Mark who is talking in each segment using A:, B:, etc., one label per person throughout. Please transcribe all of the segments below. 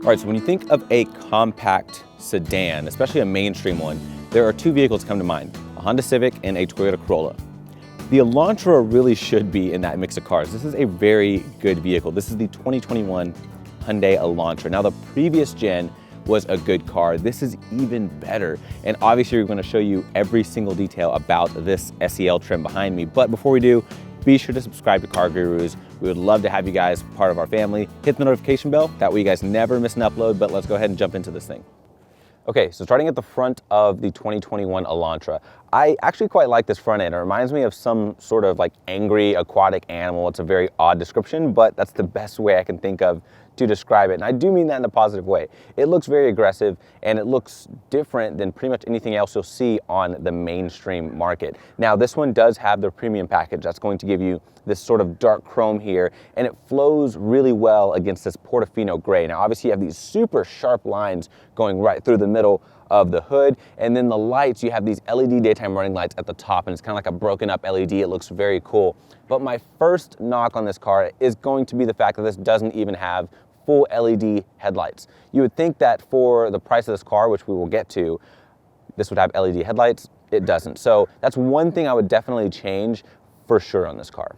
A: All right, so when you think of a compact sedan, especially a mainstream one, there are two vehicles that come to mind, a Honda Civic and a Toyota Corolla. The Elantra really should be in that mix of cars. This is a very good vehicle. This is the 2021 Hyundai Elantra. Now, the previous gen was a good car. This is even better. And obviously, we're gonna show you every single detail about this SEL trim behind me. But before we do, be sure to subscribe to CarGurus. We would love to have you guys part of our family. Hit the notification bell, that way you guys never miss an upload, but let's go ahead and jump into this thing. Okay, so starting at the front of the 2021 Elantra, I actually quite like this front end. It reminds me of some sort of like angry aquatic animal. It's a very odd description, but that's the best way I can think of to describe it. And I do mean that in a positive way. It looks very aggressive and it looks different than pretty much anything else you'll see on the mainstream market. Now, this one does have the premium package that's going to give you this sort of dark chrome here, and it flows really well against this Portofino gray. Now, obviously you have these super sharp lines going right through the middle of the hood, and then the lights, you have these LED daytime running lights at the top, and it's kind of like a broken up LED. It looks very cool. But my first knock on this car is going to be the fact that this doesn't even have full LED headlights. You would think that for the price of this car, which we will get to, this would have LED headlights. It doesn't. So that's one thing I would definitely change for sure on this car.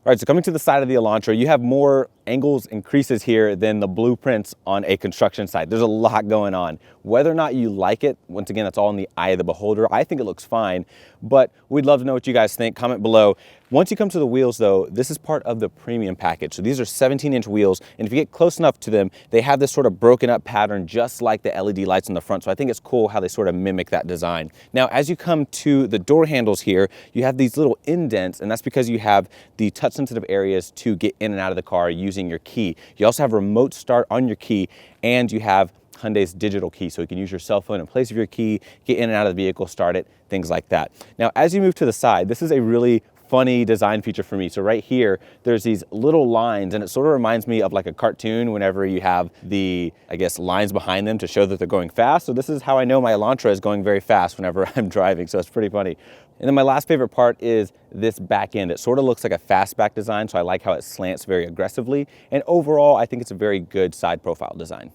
A: All right, so coming to the side of the Elantra, you have more angles and creases here than the blueprints on a construction site. There's a lot going on. Whether or not you like it, once again, that's all in the eye of the beholder. I think it looks fine, but we'd love to know what you guys think. Comment below. Once you come to the wheels though, this is part of the premium package. So these are 17-inch wheels, and if you get close enough to them, they have this sort of broken up pattern just like the LED lights in the front. So I think it's cool how they sort of mimic that design. Now, as you come to the door handles here, you have these little indents, and that's because you have the touch sensitive areas to get in and out of the car using your key. You also have remote start on your key, and you have Hyundai's digital key, so you can use your cell phone in place of your key, get in and out of the vehicle, start it, things like that. Now, as you move to the side, this is a really funny design feature for me. So right here, there's these little lines, and it sort of reminds me of like a cartoon whenever you have the, I guess, lines behind them to show that they're going fast. So this is how I know my Elantra is going very fast whenever I'm driving, so it's pretty funny. And then my last favorite part is this back end. It sort of looks like a fastback design, so I like how it slants very aggressively. And overall, I think it's a very good side profile design.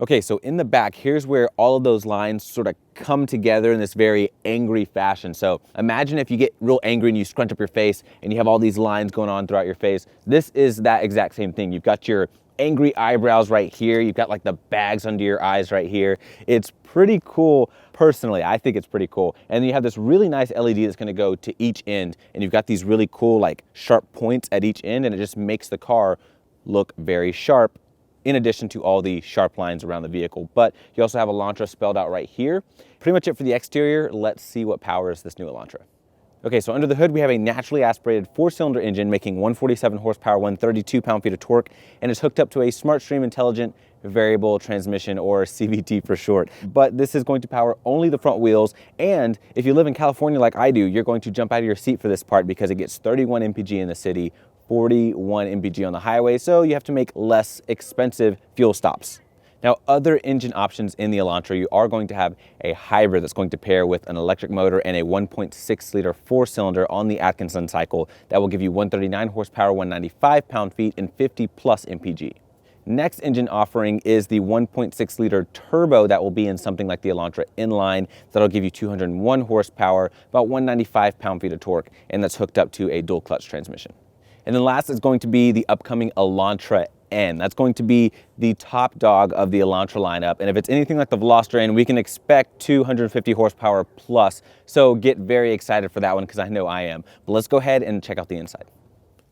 A: Okay, so in the back, here's where all of those lines sort of come together in this very angry fashion. So imagine if you get real angry and you scrunch up your face and you have all these lines going on throughout your face. This is that exact same thing. You've got your angry eyebrows right here. You've got like the bags under your eyes right here. It's pretty cool. Personally, I think it's pretty cool. And then you have this really nice LED that's gonna go to each end, and you've got these really cool like sharp points at each end, and it just makes the car look very sharp, in addition to all the sharp lines around the vehicle. But you also have Elantra spelled out right here. Pretty much it for the exterior. Let's see what powers this new Elantra. Okay, so under the hood, we have a naturally aspirated 4-cylinder engine making 147 horsepower, 132 pound-feet of torque, and it's hooked up to a SmartStream Intelligent Variable Transmission, or CVT for short. But this is going to power only the front wheels, and if you live in California like I do, you're going to jump out of your seat for this part because it gets 31 mpg in the city, 41 mpg on the highway, so you have to make less expensive fuel stops. Now, other engine options in the Elantra, you are going to have a hybrid that's going to pair with an electric motor and a 1.6 liter 4-cylinder on the Atkinson cycle that will give you 139 horsepower, 195 pound-feet, and 50 plus mpg. Next engine offering is the 1.6 liter turbo that will be in something like the Elantra inline. That'll give you 201 horsepower, about 195 pound-feet of torque, and that's hooked up to a dual clutch transmission. And then last is going to be the upcoming Elantra N. That's going to be the top dog of the Elantra lineup. And if it's anything like the Veloster N, we can expect 250 horsepower plus. So get very excited for that one because I know I am. But let's go ahead and check out the inside.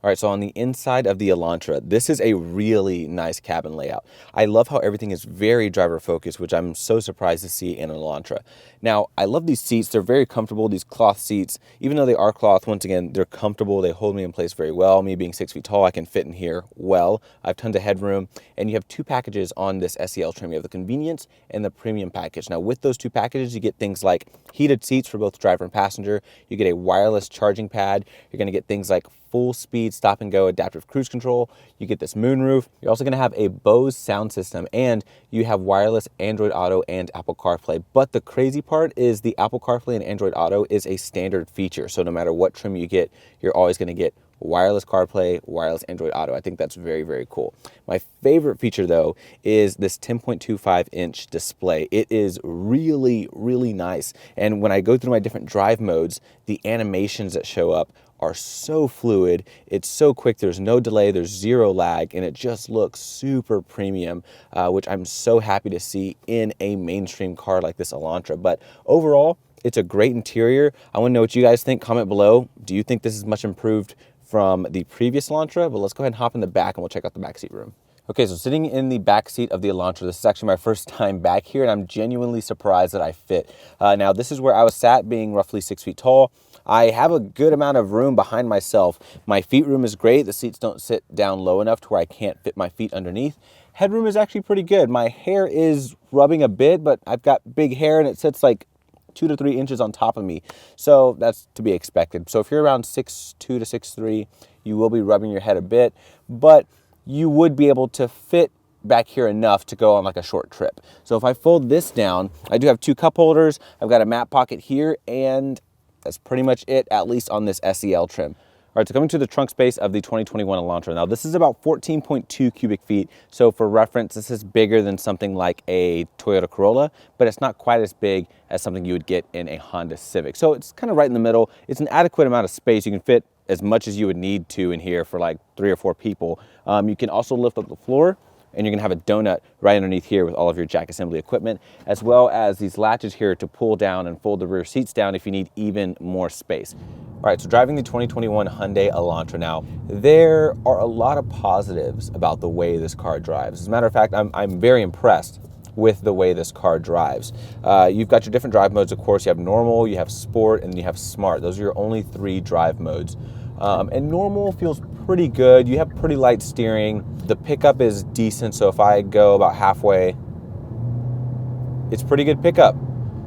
A: All right, so on the inside of the Elantra, this is a really nice cabin layout. I love how everything is very driver focused, which I'm so surprised to see in an Elantra. Now, I love these seats. They're very comfortable, these cloth seats. Even though they are cloth, once again, they're comfortable. They hold me in place very well. Me being 6 feet tall, I can fit in here well. I have tons of headroom, and you have two packages on this SEL trim. You have the convenience and the premium package. Now, with those two packages, you get things like heated seats for both driver and passenger. You get a wireless charging pad. You're gonna get things like full speed stop and go adaptive cruise control. You get this moonroof. You're also gonna have a Bose sound system, and you have wireless Android Auto and Apple CarPlay. But the crazy part is the Apple CarPlay and Android Auto is a standard feature. So no matter what trim you get, you're always gonna get wireless CarPlay, wireless Android Auto. I think that's very, very cool. My favorite feature though is this 10.25-inch display. It is really, really nice. And when I go through my different drive modes, the animations that show up are so fluid, it's so quick, there's no delay, there's zero lag, and it just looks super premium, which I'm so happy to see in a mainstream car like this Elantra. But overall, it's a great interior. I want to know what you guys think. Comment below. Do you think this is much improved from the previous Elantra? But let's go ahead and hop in the back and we'll check out the backseat room. Okay, so sitting in the back seat of the Elantra, this is actually my first time back here, and I'm genuinely surprised that I fit. Now, this is where I was sat, being roughly 6 feet tall. I have a good amount of room behind myself. My feet room is great. The seats don't sit down low enough to where I can't fit my feet underneath. Headroom is actually pretty good. My hair is rubbing a bit, but I've got big hair and it sits like 2 to 3 inches on top of me. So that's to be expected. So if you're around 6'2" to 6'3", you will be rubbing your head a bit, but you would be able to fit back here enough to go on like a short trip. So if I fold this down, I do have 2 cup holders. I've got a map pocket here, and that's pretty much it, at least on this SEL trim. All right, so coming to the trunk space of the 2021 Elantra. Now, this is about 14.2 cubic feet. So for reference, this is bigger than something like a Toyota Corolla, but it's not quite as big as something you would get in a Honda Civic. So it's kind of right in the middle. It's an adequate amount of space. You can fit as much as you would need to in here for like 3 or 4 people. You can also lift up the floor, and you're gonna have a donut right underneath here with all of your jack assembly equipment, as well as these latches here to pull down and fold the rear seats down if you need even more space. All right, so driving the 2021 Hyundai Elantra now, there are a lot of positives about the way this car drives. As a matter of fact, I'm very impressed with the way this car drives. You've got your different drive modes, of course. You have normal, you have sport, and you have smart. Those are your only 3 drive modes. And normal feels pretty good. You have pretty light steering. The pickup is decent, so if I go about halfway, it's pretty good pickup.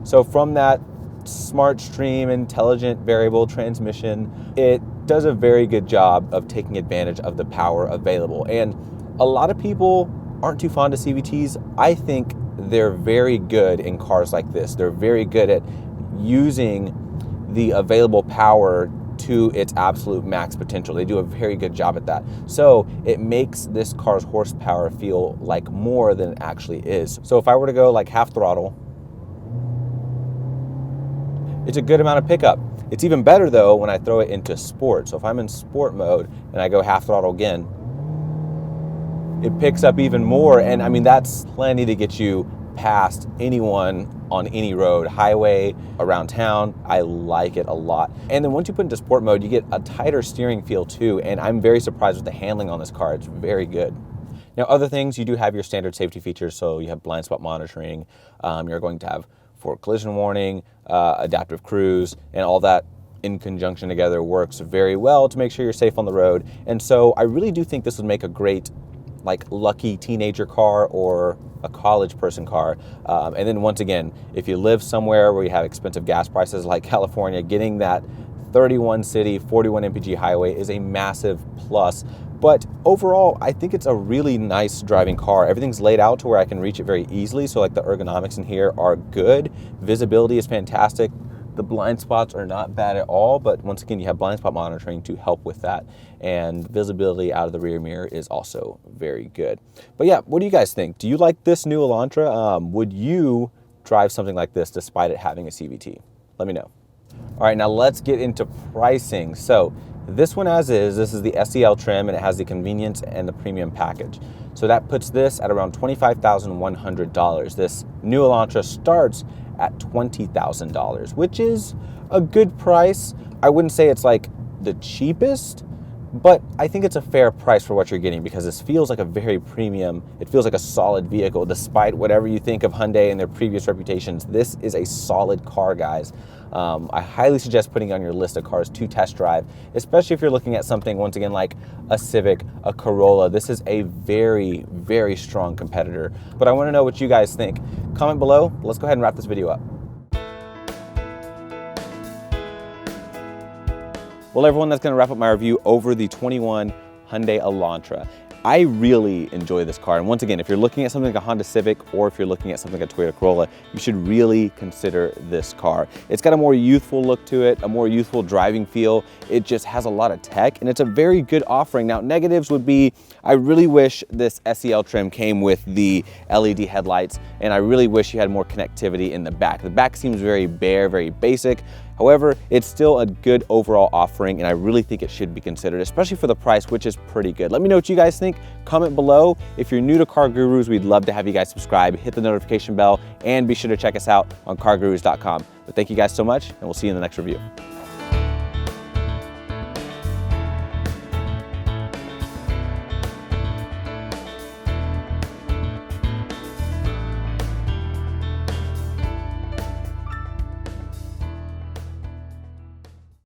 A: So from that smart stream, intelligent variable transmission, it does a very good job of taking advantage of the power available. And a lot of people aren't too fond of CVTs. I think they're very good in cars like this. They're very good at using the available power to its absolute max potential. They do a very good job at that. So it makes this car's horsepower feel like more than it actually is. So if I were to go like half throttle, it's a good amount of pickup. It's even better though when I throw it into sport. So if I'm in sport mode and I go half throttle again, it picks up even more. And I mean, that's plenty to get you past anyone on any road, highway, around town. I like it a lot. And then once you put into sport mode, you get a tighter steering feel too. And I'm very surprised with the handling on this car. It's very good. Now, other things, you do have your standard safety features. So you have blind spot monitoring. You're going to have forward collision warning, adaptive cruise, and all that in conjunction together works very well to make sure you're safe on the road. And so I really do think this would make a great like lucky teenager car or a college person car. And then once again, if you live somewhere where you have expensive gas prices like California, getting that 31 city, 41 mpg highway is a massive plus. But overall, I think it's a really nice driving car. Everything's laid out to where I can reach it very easily. So like the ergonomics in here are good. Visibility is fantastic. The blind spots are not bad at all, but once again, you have blind spot monitoring to help with that. And visibility out of the rear mirror is also very good. But yeah, what do you guys think? Do you like this new Elantra? Would you drive something like this despite it having a CVT? Let me know. All right, now let's get into pricing. So this one as is, this is the SEL trim, and it has the convenience and the premium package. So that puts this at around $25,100. This new Elantra starts at $20,000, which is a good price. I wouldn't say it's like the cheapest, but I think it's a fair price for what you're getting because this feels like a very premium, it feels like a solid vehicle. Despite whatever you think of Hyundai and their previous reputations, this is a solid car, guys. I highly suggest putting it on your list of cars to test drive, especially if you're looking at something, once again, like a Civic, a Corolla. This is a very, very strong competitor. But I want to know what you guys think. Comment below. Let's go ahead and wrap this video up. Well, everyone, that's going to wrap up my review over the 21 Hyundai Elantra. I really enjoy this car. And once again, if you're looking at something like a Honda Civic or if you're looking at something like a Toyota Corolla, you should really consider this car. It's got a more youthful look to it, a more youthful driving feel. It just has a lot of tech and it's a very good offering. Now, negatives would be, I really wish this SEL trim came with the LED headlights, and I really wish you had more connectivity in the back. The back seems very bare, very basic. However, it's still a good overall offering, and I really think it should be considered, especially for the price, which is pretty good. Let me know what you guys think. Comment below. If you're new to CarGurus, we'd love to have you guys subscribe, hit the notification bell, and be sure to check us out on cargurus.com. But thank you guys so much, and we'll see you in the next review.